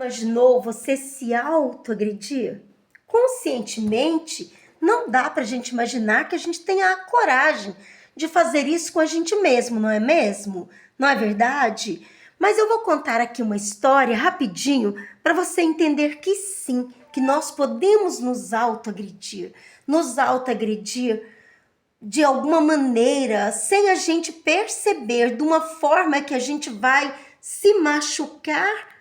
Imaginou você se autoagredir? Conscientemente, não dá para a gente imaginar que a gente tenha a coragem de fazer isso com a gente mesmo, não é mesmo? Não é verdade? Mas eu vou contar aqui uma história rapidinho para você entender que sim, que nós podemos nos autoagredir de alguma maneira, sem a gente perceber, de uma forma que a gente vai se machucar,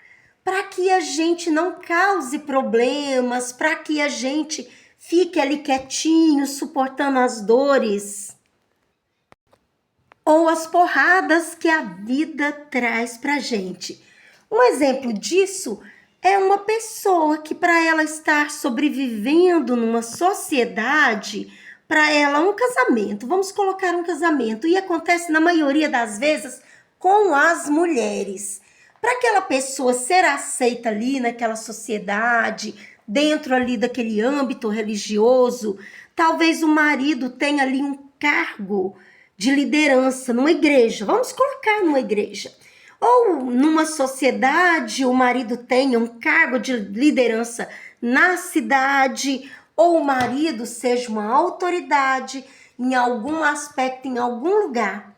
para que a gente não cause problemas, para que a gente fique ali quietinho, suportando as dores ou as porradas que a vida traz para gente. Um exemplo disso é uma pessoa que, para ela estar sobrevivendo numa sociedade, para ela um casamento, vamos colocar um casamento, e acontece na maioria das vezes com as mulheres. Para aquela pessoa ser aceita ali naquela sociedade, dentro ali daquele âmbito religioso, talvez o marido tenha ali um cargo de liderança numa igreja, vamos colocar numa igreja. Ou numa sociedade, o marido tenha um cargo de liderança na cidade, ou o marido seja uma autoridade em algum aspecto, em algum lugar.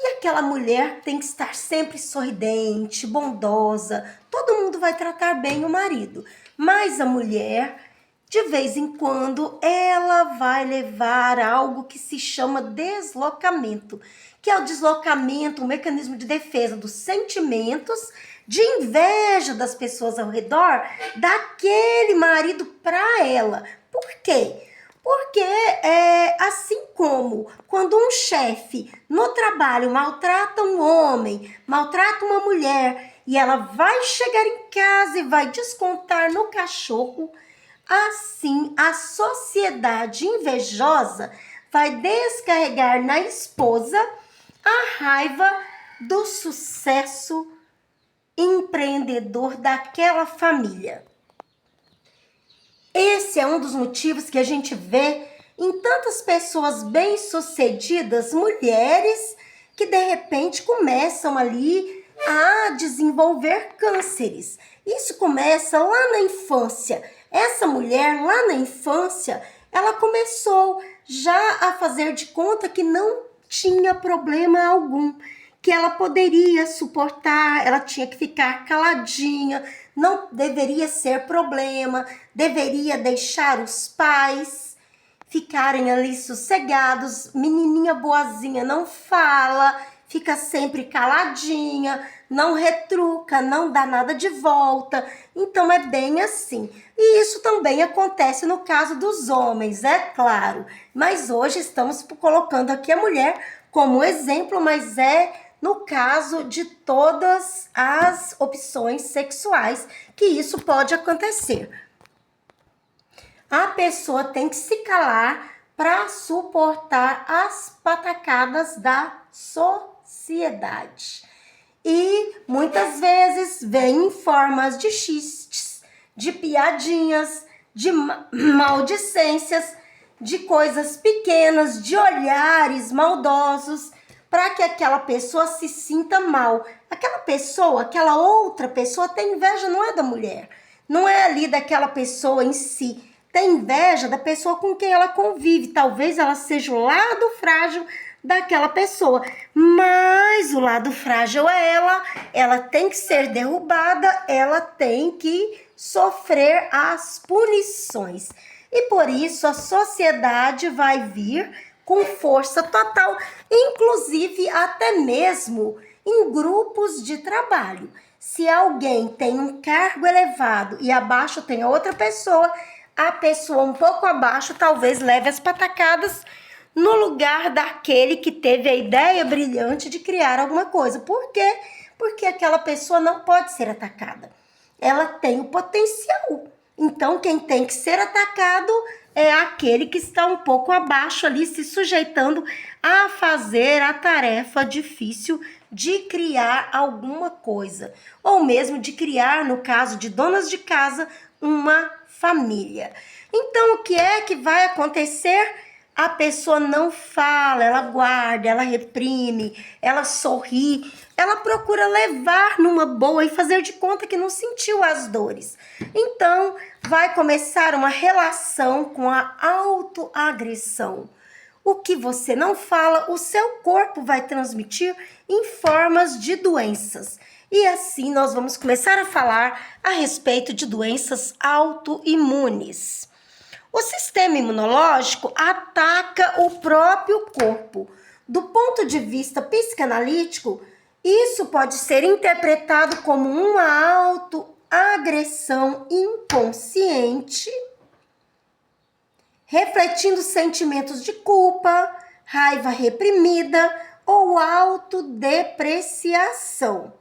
E aquela mulher tem que estar sempre sorridente, bondosa. Todo mundo vai tratar bem o marido. Mas a mulher, de vez em quando, ela vai levar algo que se chama deslocamento, que é o deslocamento, o mecanismo de defesa dos sentimentos, de inveja das pessoas ao redor, daquele marido para ela. Por quê? Porque assim como quando um chefe no trabalho maltrata um homem, maltrata uma mulher, e ela vai chegar em casa e vai descontar no cachorro, assim a sociedade invejosa vai descarregar na esposa a raiva do sucesso empreendedor daquela família. Esse é um dos motivos que a gente vê em tantas pessoas bem-sucedidas, mulheres que de repente começam ali a desenvolver cânceres. Isso começa lá na infância. Essa mulher lá na infância, ela começou já a fazer de conta que não tinha problema algum, que ela poderia suportar, ela tinha que ficar caladinha, não deveria ser problema, deveria deixar os pais ficarem ali sossegados, menininha boazinha não fala, fica sempre caladinha, não retruca, não dá nada de volta. Então é bem assim. E isso também acontece no caso dos homens, é claro. Mas hoje estamos colocando aqui a mulher como exemplo, mas é no caso de todas as opções sexuais que isso pode acontecer. A pessoa tem que se calar para suportar as patacadas da sociedade. E muitas vezes vem em formas de xistes, de piadinhas, de maldicências, de coisas pequenas, de olhares maldosos, para que aquela pessoa se sinta mal. Aquela pessoa, aquela outra pessoa tem inveja, não é da mulher, não é ali daquela pessoa em si, tem inveja da pessoa com quem ela convive. Talvez ela seja o lado frágil daquela pessoa, mas o lado frágil é ela tem que ser derrubada, ela tem que sofrer as punições. E por isso a sociedade vai vir com força total, inclusive até mesmo em grupos de trabalho. Se alguém tem um cargo elevado e abaixo tem a outra pessoa, a pessoa um pouco abaixo talvez leve as patacadas no lugar daquele que teve a ideia brilhante de criar alguma coisa. Por quê? Porque aquela pessoa não pode ser atacada. Ela tem o potencial. Então, quem tem que ser atacado é aquele que está um pouco abaixo ali, se sujeitando a fazer a tarefa difícil de criar alguma coisa. Ou mesmo de criar, no caso de donas de casa, uma família. Então, o que é que vai acontecer? a pessoa não fala, ela guarda, ela reprime, ela sorri, ela procura levar numa boa e fazer de conta que não sentiu as dores. Então, vai começar uma relação com a autoagressão. O que você não fala, o seu corpo vai transmitir em formas de doenças. E assim nós vamos começar a falar a respeito de doenças autoimunes. O sistema imunológico ataca o próprio corpo. Do ponto de vista psicanalítico, isso pode ser interpretado como uma autoagressão inconsciente, refletindo sentimentos de culpa, raiva reprimida ou autodepreciação.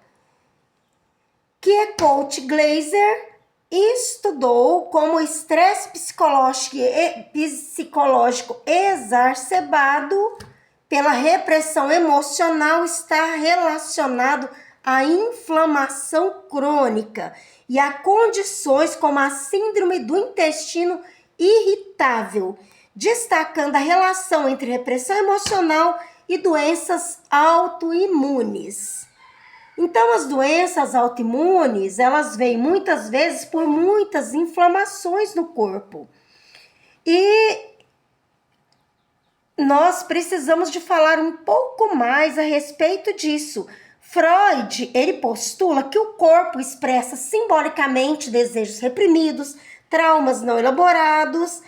Kekoach Glaser estudou como o estresse psicológico exacerbado pela repressão emocional está relacionado à inflamação crônica e a condições como a síndrome do intestino irritável, destacando a relação entre repressão emocional e doenças autoimunes. Então, as doenças autoimunes, elas vêm muitas vezes por muitas inflamações no corpo. E nós precisamos de falar um pouco mais a respeito disso. Freud, ele postula que o corpo expressa simbolicamente desejos reprimidos, traumas não elaborados,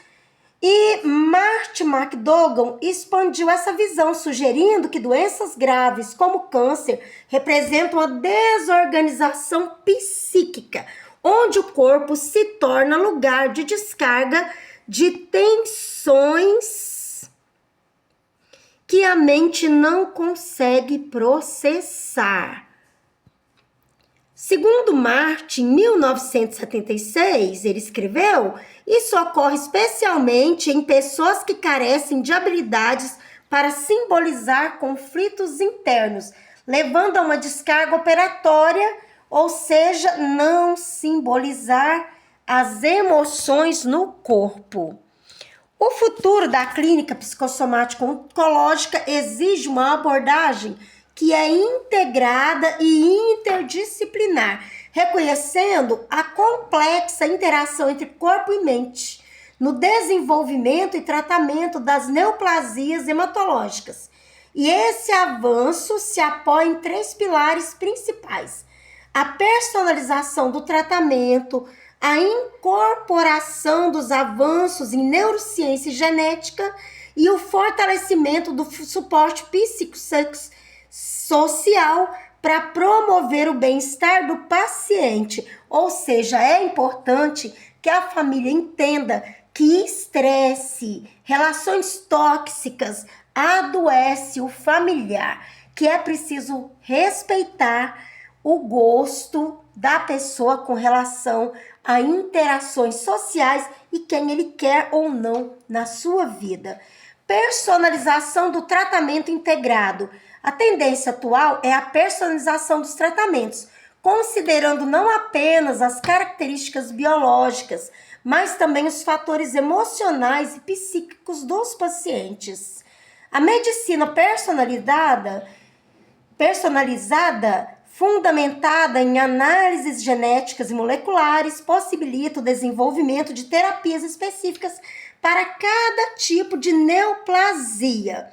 e Marty McDougall expandiu essa visão, sugerindo que doenças graves como câncer representam a desorganização psíquica, onde o corpo se torna lugar de descarga de tensões que a mente não consegue processar. Segundo Marty, em 1976, ele escreveu: isso ocorre especialmente em pessoas que carecem de habilidades para simbolizar conflitos internos, levando a uma descarga operatória, ou seja, não simbolizar as emoções no corpo. O futuro da clínica psicossomática oncológica exige uma abordagem que é integrada e interdisciplinar, reconhecendo a complexa interação entre corpo e mente no desenvolvimento e tratamento das neoplasias hematológicas. E esse avanço se apoia em 3 pilares principais: a personalização do tratamento, a incorporação dos avanços em neurociência e genética e o fortalecimento do suporte psicossocial para promover o bem-estar do paciente. Ou seja, é importante que a família entenda que estresse, relações tóxicas adoece o familiar, que é preciso respeitar o gosto da pessoa com relação a interações sociais e quem ele quer ou não na sua vida. Personalização do tratamento integrado. A tendência atual é a personalização dos tratamentos, considerando não apenas as características biológicas, mas também os fatores emocionais e psíquicos dos pacientes. A medicina personalizada, fundamentada em análises genéticas e moleculares, possibilita o desenvolvimento de terapias específicas para cada tipo de neoplasia,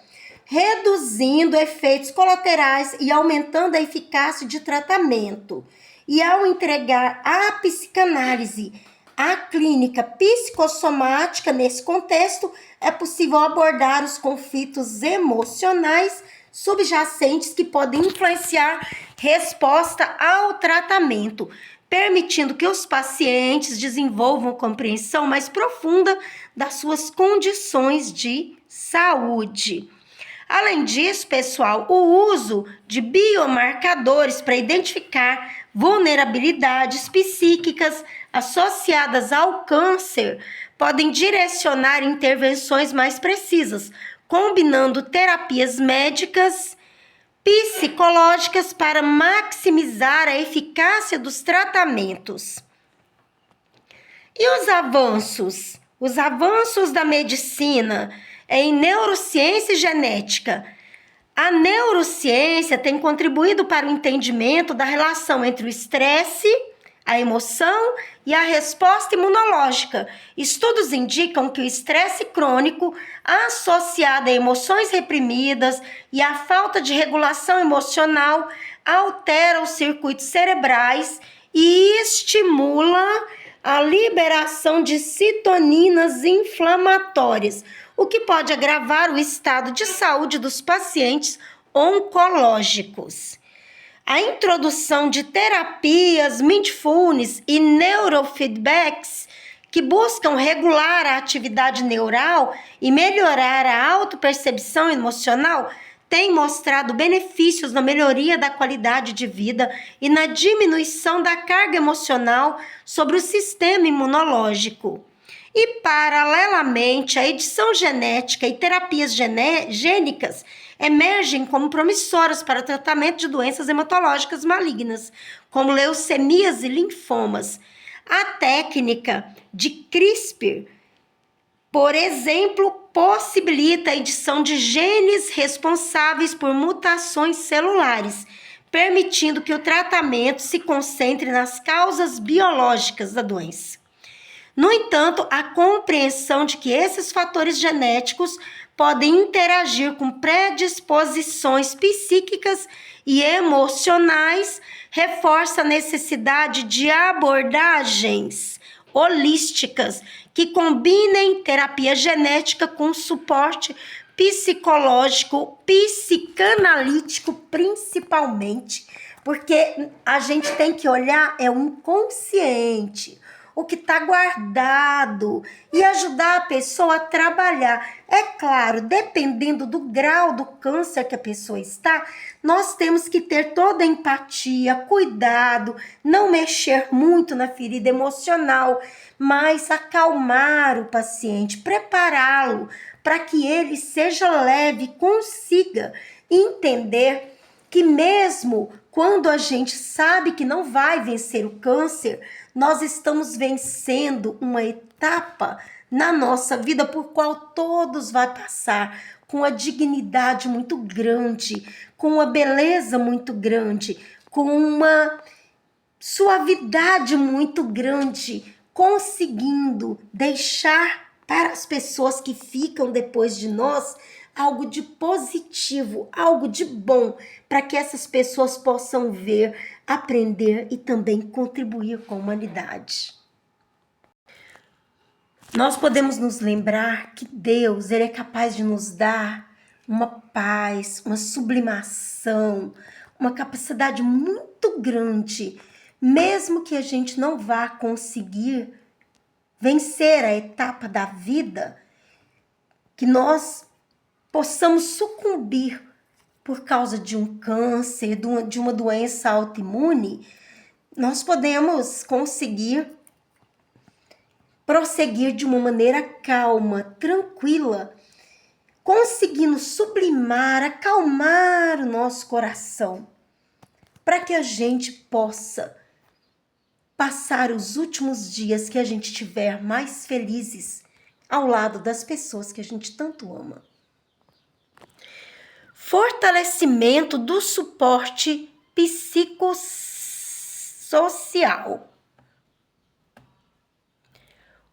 reduzindo efeitos colaterais e aumentando a eficácia de tratamento. E ao entregar a psicanálise à clínica psicossomática nesse contexto, é possível abordar os conflitos emocionais subjacentes que podem influenciar resposta ao tratamento, permitindo que os pacientes desenvolvam compreensão mais profunda das suas condições de saúde. Além disso, pessoal, o uso de biomarcadores para identificar vulnerabilidades psíquicas associadas ao câncer podem direcionar intervenções mais precisas, combinando terapias médicas, psicológicas para maximizar a eficácia dos tratamentos. E os avanços? Os avanços da medicina, em neurociência e genética. A neurociência tem contribuído para o entendimento da relação entre o estresse, a emoção e a resposta imunológica. Estudos indicam que o estresse crônico, associado a emoções reprimidas e a falta de regulação emocional, altera os circuitos cerebrais e estimula a liberação de citoninas inflamatórias, o que pode agravar o estado de saúde dos pacientes oncológicos. A introdução de terapias mindfulness e neurofeedbacks que buscam regular a atividade neural e melhorar a autopercepção emocional tem mostrado benefícios na melhoria da qualidade de vida e na diminuição da carga emocional sobre o sistema imunológico. E, paralelamente, a edição genética e terapias gênicas emergem como promissoras para o tratamento de doenças hematológicas malignas, como leucemias e linfomas. A técnica de CRISPR, por exemplo, possibilita a edição de genes responsáveis por mutações celulares, permitindo que o tratamento se concentre nas causas biológicas da doença. No entanto, a compreensão de que esses fatores genéticos podem interagir com predisposições psíquicas e emocionais reforça a necessidade de abordagens holísticas que combinem terapia genética com suporte psicológico, psicanalítico principalmente, porque a gente tem que olhar o inconsciente, o que está guardado e ajudar a pessoa a trabalhar. É claro, dependendo do grau do câncer que a pessoa está, nós temos que ter toda a empatia, cuidado, não mexer muito na ferida emocional, mas acalmar o paciente, prepará-lo para que ele seja leve, consiga entender que mesmo quando a gente sabe que não vai vencer o câncer, nós estamos vencendo uma etapa na nossa vida por qual todos vão passar, com uma dignidade muito grande, com uma beleza muito grande, com uma suavidade muito grande, conseguindo deixar para as pessoas que ficam depois de nós algo de positivo, algo de bom, para que essas pessoas possam ver, aprender e também contribuir com a humanidade. Nós podemos nos lembrar que Deus, Ele é capaz de nos dar uma paz, uma sublimação, uma capacidade muito grande, mesmo que a gente não vá conseguir vencer a etapa da vida, que nós possamos sucumbir por causa de um câncer, de uma doença autoimune, nós podemos conseguir prosseguir de uma maneira calma, tranquila, conseguindo sublimar, acalmar o nosso coração, para que a gente possa passar os últimos dias que a gente tiver mais felizes ao lado das pessoas que a gente tanto ama. Fortalecimento do suporte psicossocial.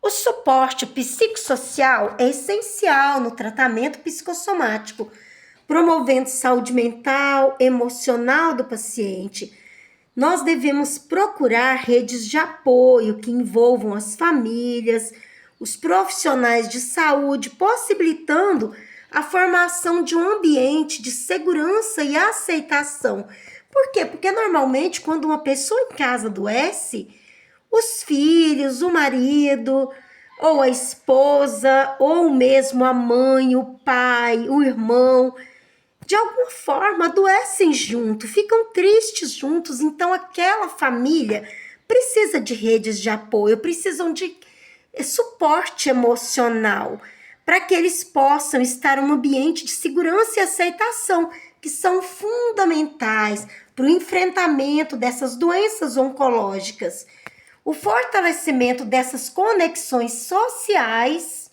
O suporte psicossocial é essencial no tratamento psicossomático, promovendo saúde mental, emocional do paciente. Nós devemos procurar redes de apoio que envolvam as famílias, os profissionais de saúde, possibilitando a formação de um ambiente de segurança e aceitação. Por quê? Porque normalmente quando uma pessoa em casa adoece, os filhos, o marido, ou a esposa, ou mesmo a mãe, o pai, o irmão, de alguma forma adoecem junto, ficam tristes juntos. Então aquela família precisa de redes de apoio, precisam de suporte emocional, para que eles possam estar em um ambiente de segurança e aceitação, que são fundamentais para o enfrentamento dessas doenças oncológicas. O fortalecimento dessas conexões sociais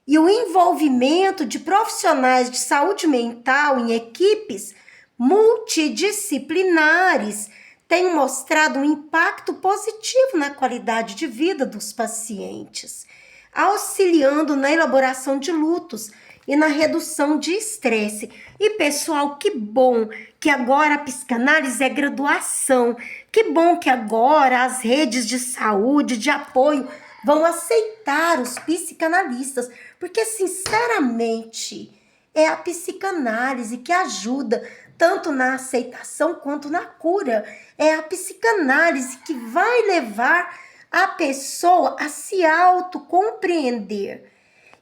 e o envolvimento de profissionais de saúde mental em equipes multidisciplinares tem mostrado um impacto positivo na qualidade de vida dos pacientes, auxiliando na elaboração de lutos e na redução de estresse. E, pessoal, que bom que agora a psicanálise é graduação. Que bom que agora as redes de saúde, de apoio, vão aceitar os psicanalistas. Porque, sinceramente, é a psicanálise que ajuda tanto na aceitação quanto na cura. É a psicanálise que vai levar a pessoa a se autocompreender.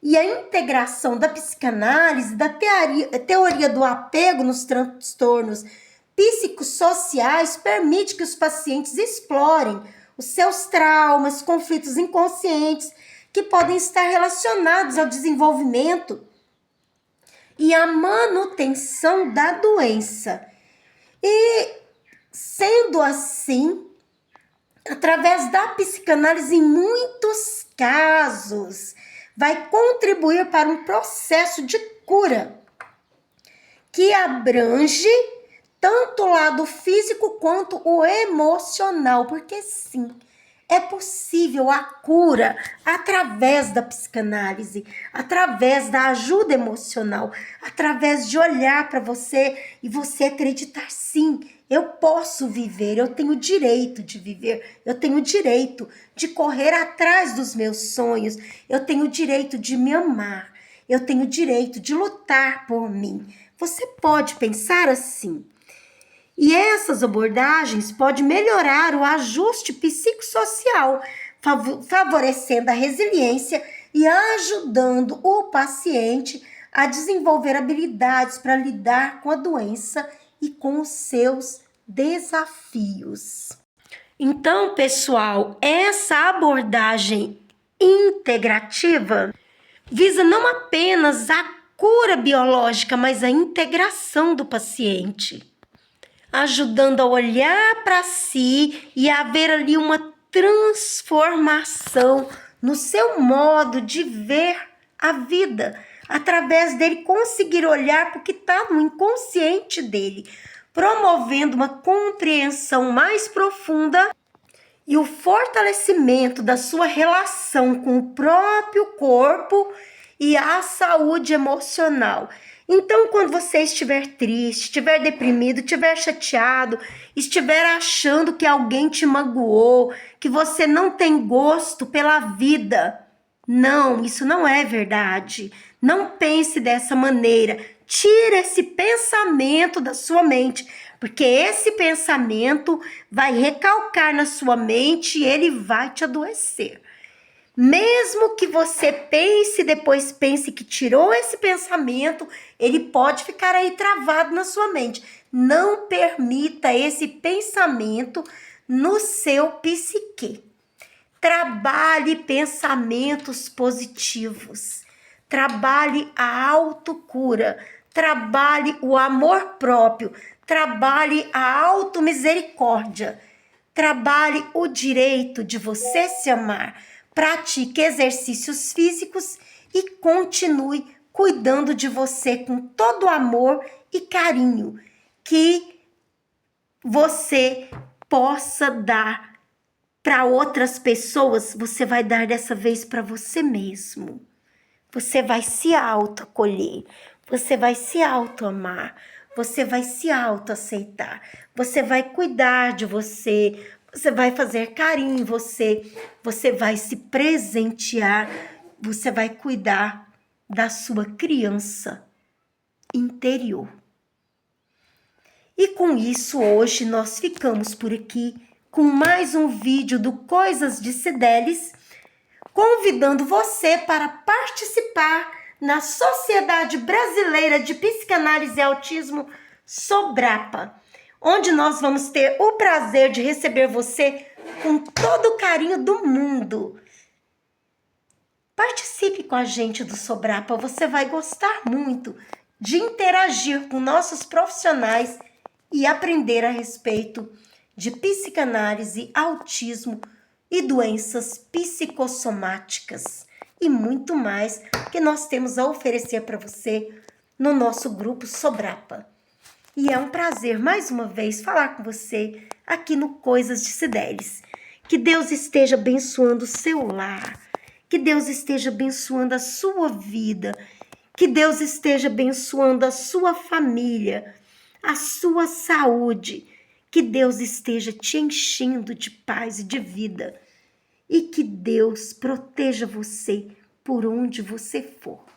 E a integração da psicanálise, da teoria do apego nos transtornos psicossociais permite que os pacientes explorem os seus traumas, conflitos inconscientes que podem estar relacionados ao desenvolvimento e à manutenção da doença. E, sendo assim, através da psicanálise, em muitos casos, vai contribuir para um processo de cura que abrange tanto o lado físico quanto o emocional, porque sim, é possível a cura através da psicanálise, através da ajuda emocional, através de olhar para você e você acreditar, sim, eu posso viver, eu tenho direito de viver, eu tenho direito de correr atrás dos meus sonhos, eu tenho direito de me amar, eu tenho direito de lutar por mim. Você pode pensar assim. E essas abordagens podem melhorar o ajuste psicossocial, favorecendo a resiliência e ajudando o paciente a desenvolver habilidades para lidar com a doença e com os seus desafios. Então, pessoal, essa abordagem integrativa visa não apenas a cura biológica, mas a integração do paciente, ajudando a olhar para si e a ver ali uma transformação no seu modo de ver a vida, através dele conseguir olhar para o que está no inconsciente dele, promovendo uma compreensão mais profunda e o fortalecimento da sua relação com o próprio corpo e a saúde emocional. Então, quando você estiver triste, estiver deprimido, estiver chateado, estiver achando que alguém te magoou, que você não tem gosto pela vida, não, isso não é verdade. Não pense dessa maneira. Tire esse pensamento da sua mente, porque esse pensamento vai recalcar na sua mente e ele vai te adoecer. Mesmo que você pense, depois pense que tirou esse pensamento, ele pode ficar aí travado na sua mente. Não permita esse pensamento no seu psique. Trabalhe pensamentos positivos. Trabalhe a autocura. Trabalhe o amor próprio. Trabalhe a automisericórdia. Trabalhe o direito de você se amar. Pratique exercícios físicos e continue cuidando de você com todo o amor e carinho que você possa dar para outras pessoas. Você vai dar dessa vez para você mesmo. Você vai se autoacolher, você vai se autoamar, você vai se autoaceitar, você vai cuidar de você, você vai fazer carinho em você, você vai se presentear, você vai cuidar da sua criança interior. E com isso, hoje nós ficamos por aqui com mais um vídeo do Coisas de Cidelis, convidando você para participar na Sociedade Brasileira de Psicanálise e Autismo, Sobrapa, onde nós vamos ter o prazer de receber você com todo o carinho do mundo. Participe com a gente do Sobrapa, você vai gostar muito de interagir com nossos profissionais e aprender a respeito de psicanálise, autismo e doenças psicossomáticas. e muito mais que nós temos a oferecer para você no nosso grupo Sobrapa. E é um prazer, mais uma vez, falar com você aqui no Coisas de Cideres. Que Deus esteja abençoando o seu lar, que Deus esteja abençoando a sua vida, que Deus esteja abençoando a sua família, a sua saúde, que Deus esteja te enchendo de paz e de vida e que Deus proteja você por onde você for.